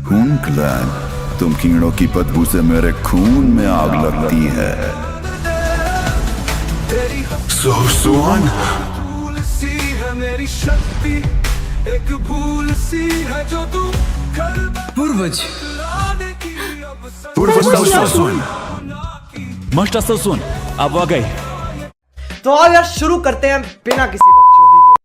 खून क्लैन, तुम कीड़ों की बदबू से मेरे खून में आग लगती है। सोसुआन, भूल सी है मेरी शक्ति, एक भूल सी है जो तू पूर्वज मस्ट सुन, अब आ गए। तो आओ यार शुरू करते हैं बिना किसी बकचोदी के।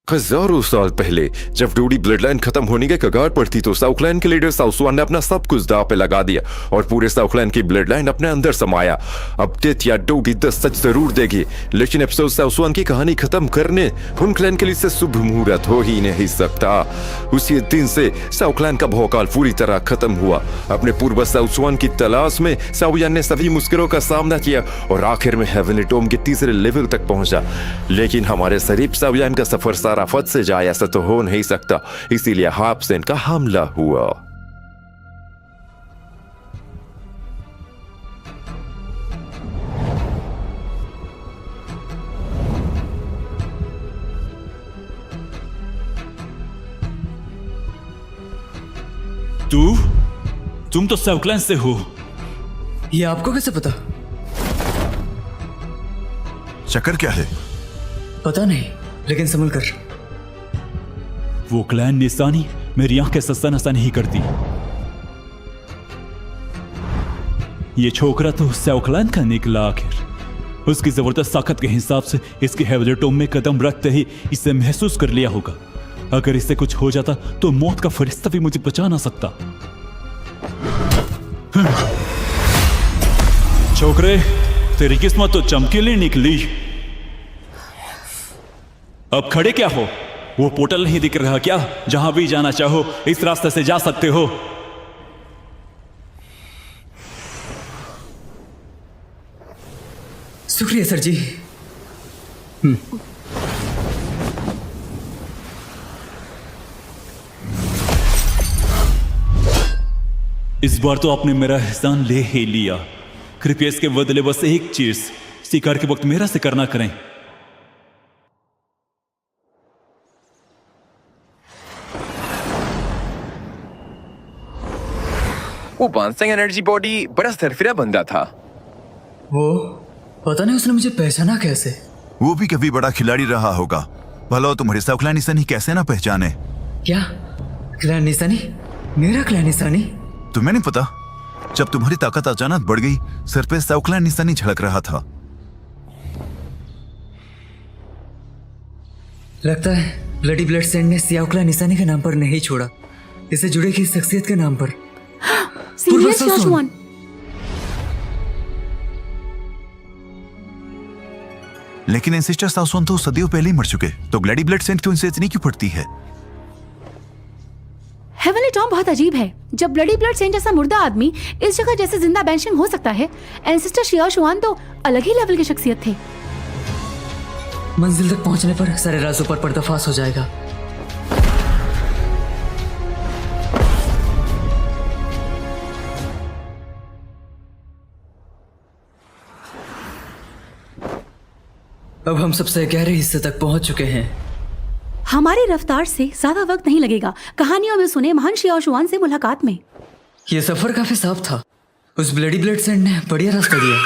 हजारों साल पहले जब डोडी ब्लड लाइन खत्म होने के कगार पर थी तो साउथ क्लैन के लीडर साउसवान ने अपना सब कुछ दांव पे लगा दिया और पूरे साउथ क्लैन की ब्लड लाइन अपने अंदर समाया। अब डेथ या डोडी द सच जरूर देगी, लेकिन एपिसोड साउसवान की कहानी खत्म करने हुन क्लैन के लिए से शुभ मुहूर्त हो ही नहीं सकता। उसी दिन से साउथ क्लैन का भौकाल पूरी तरह खत्म हुआ। अपने पूर्वज साउसवान की तलाश में साउयान ने सभी मुश्किलों का सामना किया और आखिर में हेवनली डोम के तीसरे लेवल तक पहुंचा। लेकिन हमारे शरीफ साउयान का सफर सारा फत से जाए ऐसा तो हो नहीं सकता, इसीलिए हापसेन का हमला हुआ। तुम तो साउथ क्लैन से हो। ये आपको कैसे पता? चक्कर क्या है? पता नहीं, लेकिन संभल कर। वो क्लैन निशानी मेरी आंखें सस्ता नसा नहीं करती। ये छोकरा तो साउथ क्लैन का निकला आखिर। उसकी जबरदस्त ताकत के हिसाब से इसके हेवनली डोम में कदम रखते ही इसे महसूस कर लिया होगा। अगर इससे कुछ हो जाता तो मौत का फरिश्ता भी मुझे बचा ना सकता। छोकरे, तेरी किस्मत तो चमकीली निकली। अब खड़े क्या हो? वो पोर्टल नहीं दिख रहा क्या? जहां भी जाना चाहो इस रास्ते से जा सकते हो। शुक्रिया सर जी। इस बार तो आपने मेरा एहसान ले ही लिया। कृपया इसके बदले बस एक चीज शिकार के वक्त मेरा से करना करें। वो बांसेंग एनर्जी बॉडी बड़ा सरफिरा बंदा था। वो पता नहीं उसने मुझे पहचाना कैसे। वो भी कभी बड़ा खिलाड़ी रहा होगा। भला तुम्हारे साउथ क्लैन निशानी कैसे ना पहचाने? क्या क्लैन निशानी? मेरा क्लैन निशानी? तुम्हें नहीं पता? जब तुम्हारी ताकत अचानक बढ़ गई, सर पे साउथ क्लैन निशानी झलक रहा था। लगता है ब्लडी ब्लड सेंड ने साउथ क्लैन निशानी के नाम पर नहीं छोड़ा, इसे जुड़े की शख्सियत के नाम पर। सीरियस शाशुआन? लेकिन एंसेस्टर साउसवान तो सदियों पहले ही मर चुके, तो ग्लैडी ब्लड सेंट क्यों इनसे इतनी क्यों पड़ती है? हेवनली टॉम बहुत अजीब है। जब ब्लडी ब्लड सेंट जैसा मुर्दा आदमी इस जगह जैसे जिंदा बेंशिंग हो सकता है, एंसेस्टर शियाशुआन तो अलग ही लेवल के शख्सियत थे। मंजिल तक पहुंचने पर सारे राजों पर पर्दाफाश हो जाएगा। अब हम सबसे गहरे हिस्से तक पहुंच चुके हैं। हमारी रफ्तार से ज्यादा वक्त नहीं लगेगा कहानियों में सुने महान शियाशुआन से मुलाकात में। ये सफर काफी साफ था। उस ब्लडी ब्लड सेंट ने बढ़िया रास्ता दिया।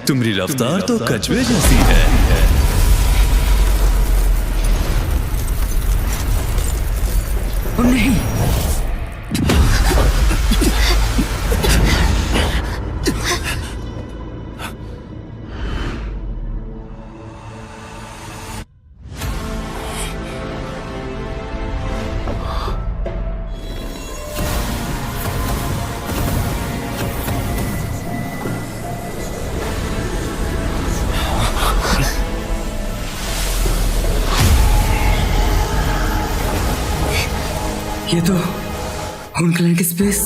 तुम्हारी रफ्तार तो कछुए जैसी है। नहीं, ये तो हुन क्लैन की स्पेस।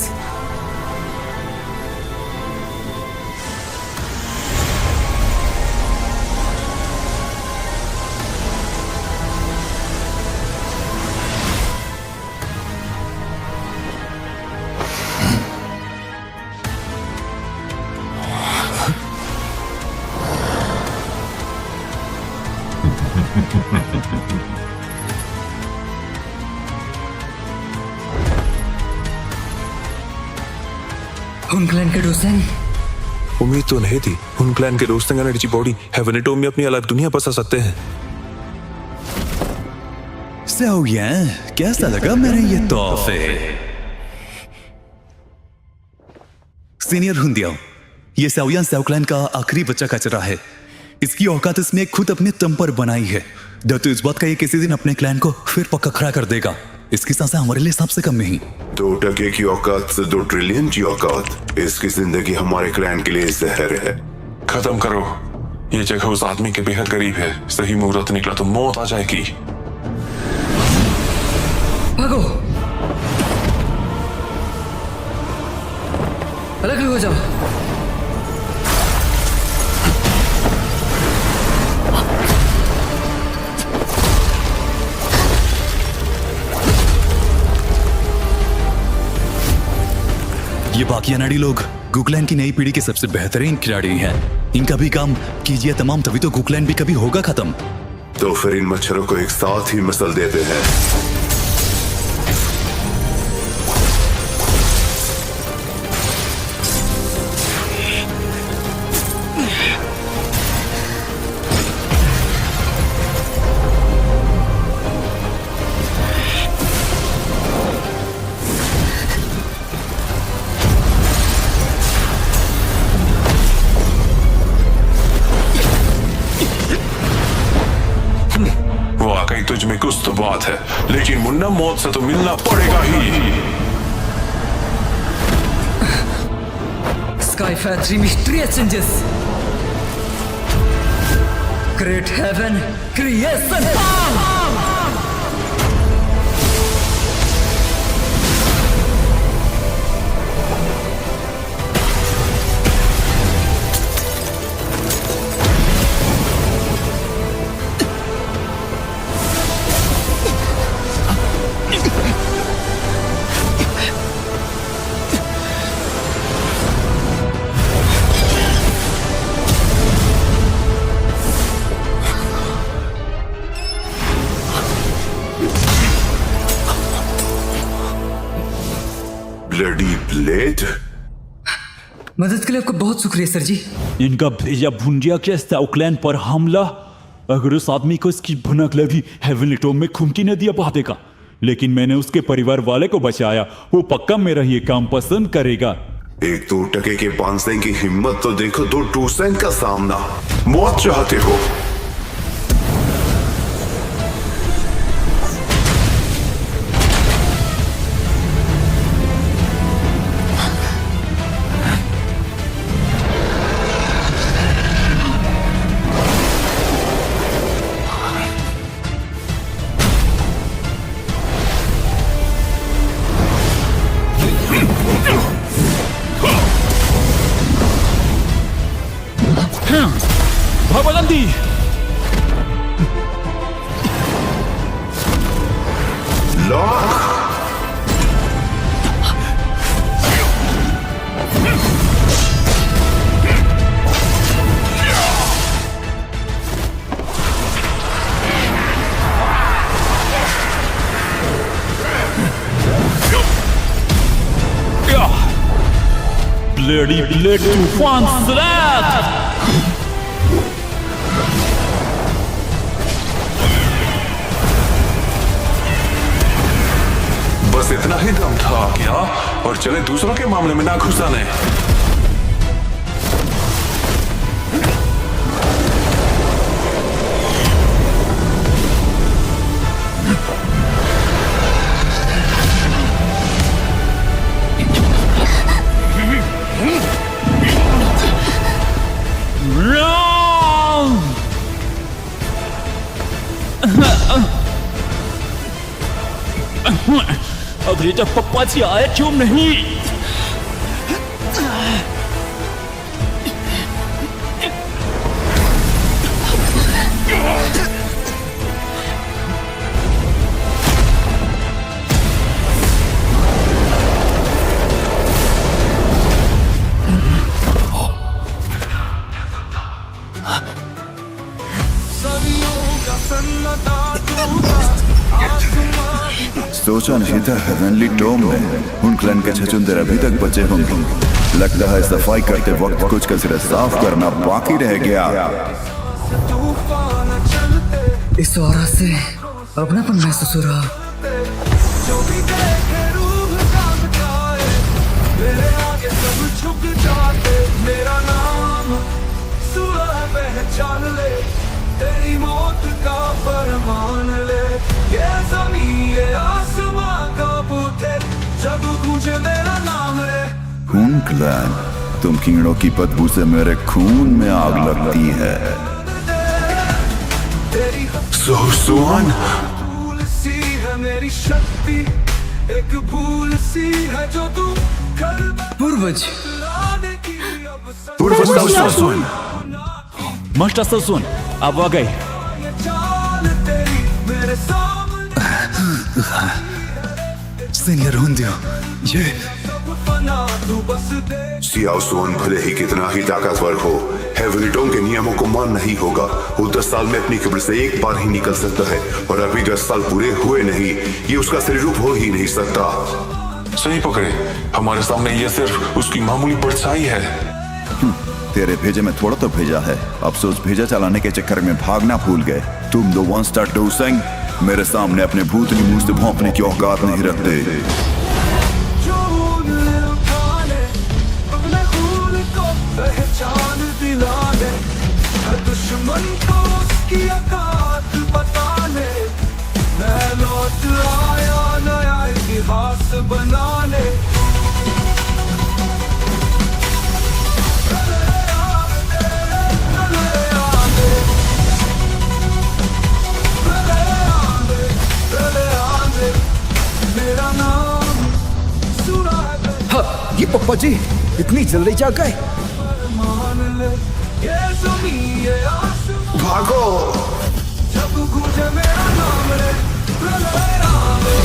हुन क्लैन के डोसेंग, उम्मीद तो नहीं थी उन क्लैन के रोस्टिंग एनर्जी बॉडी हेवनटोम में अपनी अलग दुनिया बसा सकते हैं। सौयन, कैसा लगा मेरे ये तोहफे? सीनियर हुंदियाओ, ये सौयन सौक्लैन का आखिरी बच्चा कचरा है। इसकी औकात इसने खुद अपने दम पर बनाई है। डर तो इस बात का ये किसी दिन अपने क्लैन को फिर पक्का खड़ा कर देगा। इसकी सांसें हमारे लिए सबसे कम नहीं। 2% की औकात से 2 ट्रिलियन की औकात। इसकी जिंदगी हमारे क्लैन के लिए जहर है। खत्म करो, ये जगह उस आदमी के बेहद करीब है। सही मुहूर्त निकला तो मौत आ जाएगी। भागो, अलग हो जाओ। ये बाकी अनाड़ी लोग गुकलैन की नई पीढ़ी के सबसे बेहतरीन खिलाड़ी हैं। इनका भी काम कीजिए तमाम, तभी तो गुकलैन भी कभी होगा खत्म। तो फिर इन मच्छरों को एक साथ ही मसल देते हैं। वाकई तुझ में कुछ तो बात है, लेकिन मुन्ना मौत से तो मिलना पड़ेगा ही। Skyfire 3 mysterious changes. Create heaven, creation. Bloody blade. मदद के लिए आपका बहुत शुक्रिया सर जी। इनका भेजा भुंजिया के सौक्लैन पर हमला, अगर उस आदमी को इसकी भुनक लगी हेवनटोम में खुमटी न दिया पा देगा। लेकिन मैंने उसके परिवार वाले को बचाया। वो पक्का मेरा ये काम पसंद करेगा। एक 2% के 5 की हिम्मत तो देखो। 2% का सामना। मौत चाहते हो? भवलंदी, लॉक। ब्लेडी ब्लेड तूफान स्लैश। बस इतना ही दम था क्या? और चले दूसरों के मामले में ना घुसाने। अब ये जब पप्पा जी आए क्यों नहीं? सदियों का सन्नाटा सोचा नहीं था हेवनली टोम में उन क्लैन के छचुंदर अभी तक बचे होंगे। लगता है सफाई करते वक्त कुछ कचरा साफ करना बाकी रह गया। तूफान चलते इस औरत से अपनापन महसूस हो रहा। जो भी देखे रूह कांप जाए, मेरे आगे सब झुक जाते। मेरा नाम सुलह पहचान ले, तेरी मौत का फरमान ले। ये ज़मीन ये आसमां कांपते जब गूंजे मेरा नाम रे। खून क्लैन, तुम कीड़ों की बदबू से मेरे खून में आग लगती है। तेरी सुहान, भूल सी है मेरी शक्ति, एक भूल सी है जो तू कर पूर्वज लाने की अब पूर्वज मास्टर ससुन, आप आ गए। चाल तेरी मेरे सामने सीनियर हुंदियो, ये सब फना तू बस दे। सियाओ सुअन भले ही कितना ही ताकतवर हो, हेवनली टोम के नियमों को मान नहीं होगा। वो 10 साल में अपनी कब्र से एक बार ही निकल सकता है, और अभी 10 साल पूरे हुए नहीं, ये उसका शरीर रूप हो ही नहीं सकता। सही पकड़े, हमारे सामने ये सिर्फ उसकी मामूली परछाई है। तेरे भेजे में थोड़ा तो भेजा है, अफसोस भेजा चलाने के चक्कर में भागना भूल गए। तुम दो वन स्टार डोसेंग मेरे सामने अपने भूतनी मुंह से भौंकने की औकात नहीं रखते। जो उंगली उठाने, अपने खून को पहचान दिलाने, हर दुश्मन को उसकी औकात बताने, मैं लौट आया नया इतिहास बनाने। मेरा नाम सुरा है, ये पप्पा जी इतनी जल्दी जाग गए। मान ले ये ज़मीन ये आसमां भागो। जब गूंजे मेरा नाम रे, प्रलय राम रे।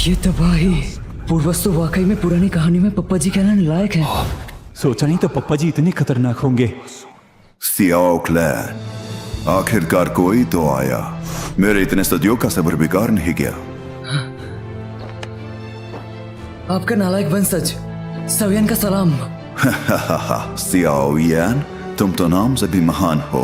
ये तबाही। पूर्वज तो वाकई में पुरानी कहानी में पप्पा जी कहने लायक है। सोचा नहीं तो पप्पा जी इतने खतरनाक होंगे। सियाओ क्लैन, आखिरकार कोई तो आया। मेरे इतने सदियों का सब्र बेकार नहीं गया। आपका नालायक वंशज सवियन का सलाम। सियाओ यान, तुम तो नाम से भी महान हो।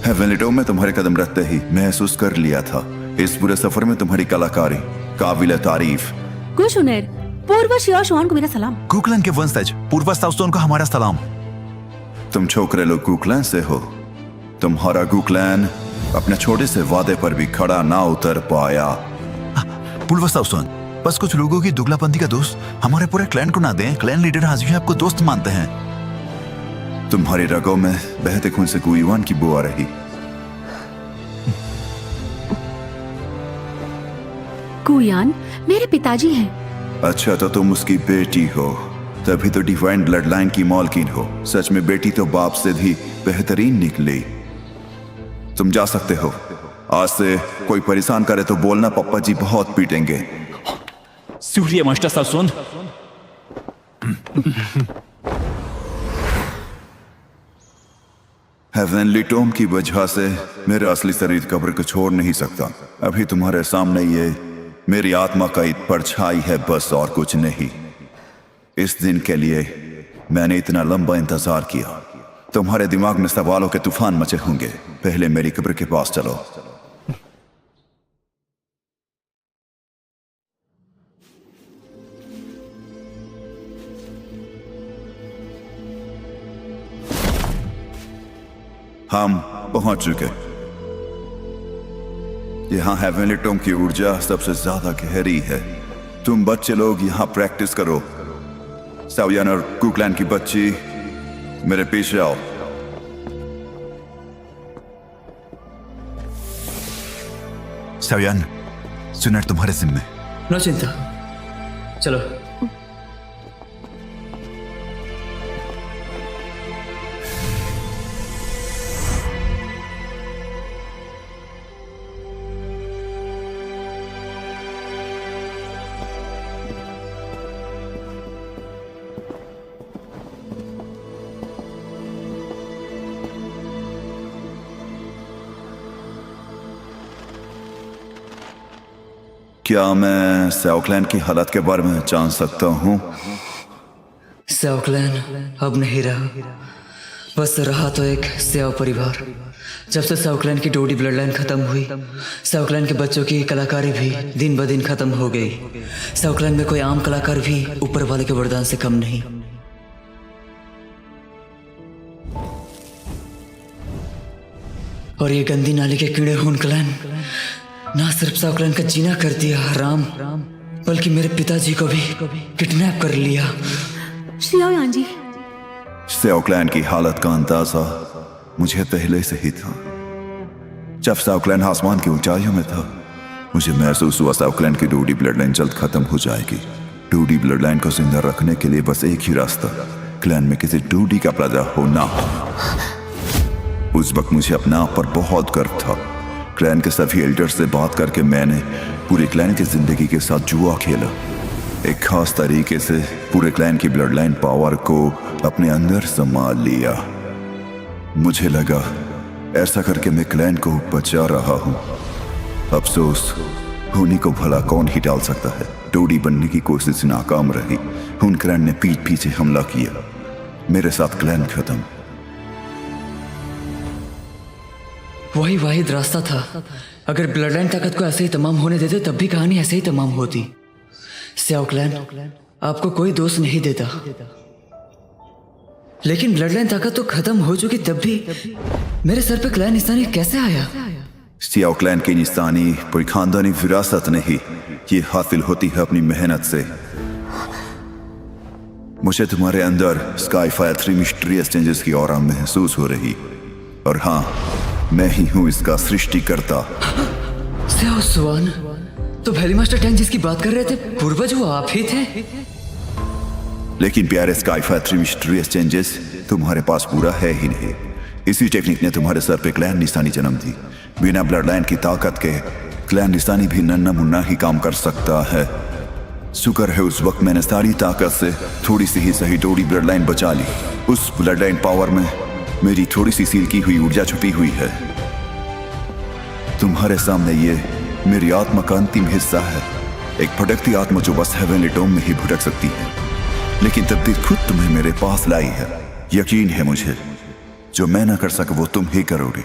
हेवनली टोम में तुम्हारे कदम रखते ही महसूस कर लिया था, इस पूरे सफर में तुम्हारी कलाकारी काबिल तारीफ। कुशुनेर, पूर्व शियाशुआन को मेरा सलाम। कुकलन के वंशज पूर्व साउस्टोन को हमारा सलाम। तुम छोकरे लोग कुकलैन से हो। तुम्हारा कुकलैन अपने छोटे से वादे पर भी खड़ा ना उतर पाया। पूर्व साउस्टोन, बस कुछ लोगों की दुगलापंथी का दोस्त हमारे पूरे क्लैन को ना दें। क्लैन लीडर आज भी आपको दोस्त मानते हैं। तुम्हारी रगों में बहते खून से कुईवान की बू आ रही। कुयान मेरे पिताजी हैं। अच्छा, तो तुम उसकी बेटी हो, तभी तो डिवाइन ब्लड लाइन की मौलकीन हो। सच में बेटी तो बाप से भी बेहतरीन निकली। तुम जा सकते हो। आज से कोई परेशान करे तो बोलना, पप्पा जी बहुत पीटेंगे। सूर्य मास्टर ससुन। हेवनली टोम की वजह से मेरा असली शरीर कब्र को छोड़ नहीं सकता। अभी तुम्हारे सामने ये मेरी आत्मा का एक परछाई है, बस और कुछ नहीं। इस दिन के लिए मैंने इतना लंबा इंतजार किया। तुम्हारे दिमाग में सवालों के तूफान मचे होंगे। पहले मेरी कब्र के पास चलो। हम पहुंच चुके। यहाँ हेवनली टोम की ऊर्जा सबसे ज्यादा गहरी है। तुम बच्चे लोग यहाँ प्रैक्टिस करो। सावियन और कुकलैन की बच्ची मेरे पीछे आओ। सावियन, सुनर तुम्हारे जिम्मे। नो चिंता, चलो। क्या मैं साउक्लैन की हालत के बारे में जान सकता हूँ? साउक्लैन अब नहीं रहा, बस रहा तो एक स्याओ परिवार। जब से साउक्लैन की डोडी ब्लड लाइन खत्म हुई, साउक्लैन के बच्चों की कलाकारी भी दिन ब दिन खत्म हो गई। साउक्लैन में कोई आम कलाकार भी ऊपर वाले के वरदान से कम नहीं। और ये गंदी नाली के कीड़े हुन क्लैन ना सिर्फ साउक्लैन का जीना कर दिया हराम, बल्कि मेरे पिताजी को भी किडनैप कर लिया। शियाओयान जी, साउक्लैन की हालत का अंदाजा मुझे पहले से ही था। जब साउक्लैन आसमान की ऊंचाइयों में था, मुझे महसूस हुआ साउक्लैन की डोडी ब्लड लाइन जल्द खत्म हो जाएगी। डोडी ब्लड लाइन को जिंदा रखने के लिए बस एक ही रास्ता, क्लैन में किसी डोडी का पैदा होना। उस वक्त मुझे अपने आप पर बहुत गर्व था। क्लैन के सभी एल्डर्स से बात करके मैंने पूरे क्लैन की जिंदगी के साथ जुआ खेला। एक खास तरीके से पूरे क्लैन की ब्लड लाइन पावर को अपने अंदर संभाल लिया। मुझे लगा ऐसा करके मैं क्लैन को बचा रहा हूं। अफसोस, होनी को भला कौन ही डाल सकता है। डोडी बनने की कोशिश नाकाम रही। हुन क्लैन ने पीठ पीछे हमला किया। मेरे साथ क्लैन खत्म। वही वाहिद रास्ता था। अगर ब्लड लाइन ताकत को ऐसे ही तमाम होने देते तब भी कहानी ऐसे ही तमाम होती। स्याओ क्लैन आपको कोई दोष नहीं देता, लेकिन ब्लड लाइन ताकत तो खत्म हो चुकी, तब भी मेरे सर पे क्लैन निशानी कैसे आया? स्याओ क्लैन की निशानी कोई खानदानी विरासत नहीं, ये हासिल होती है अपनी मेहनत से। मुझे तुम्हारे अंदर स्काईफायर 3 मिस्टीरियस चेंजेस की ऑरा महसूस हो रही, और हाँ, मैं ही हूं इसका सृष्टिकर्ता। स्याओ सुआन, तो वैली मास्टर टैंग जिसकी बात कर रहे थे, पूर्वज वो आप ही थे। लेकिन प्यारे स्काईफायर 3 मिस्टीरियस चेंजेस तुम्हारे पास पूरा है ही नहीं। इसी टेक्निक ने तुम्हारे सर पे क्लैन निशानी जन्म दी। बिना ब्लड लाइन की ताकत के क्लैन निशानी भी नन्ना मुन्ना ही काम कर सकता है। शुक्र है उस वक्त मैंने सारी ताकत से थोड़ी सी ही सही डोडी ब्लड लाइन बचा ली। उस ब्लड लाइन पावर में मेरी थोड़ी सी सील की हुई ऊर्जा छुपी हुई है। तुम्हारे सामने ये मेरी आत्मा का अंतिम हिस्सा है, एक भटकती आत्मा जो बस हेवनली डोम में ही भटक सकती है, लेकिन तब्दील खुद तुम्हें मेरे पास लाई है। यकीन है मुझे, जो मैं ना कर सका वो तुम ही करोगे।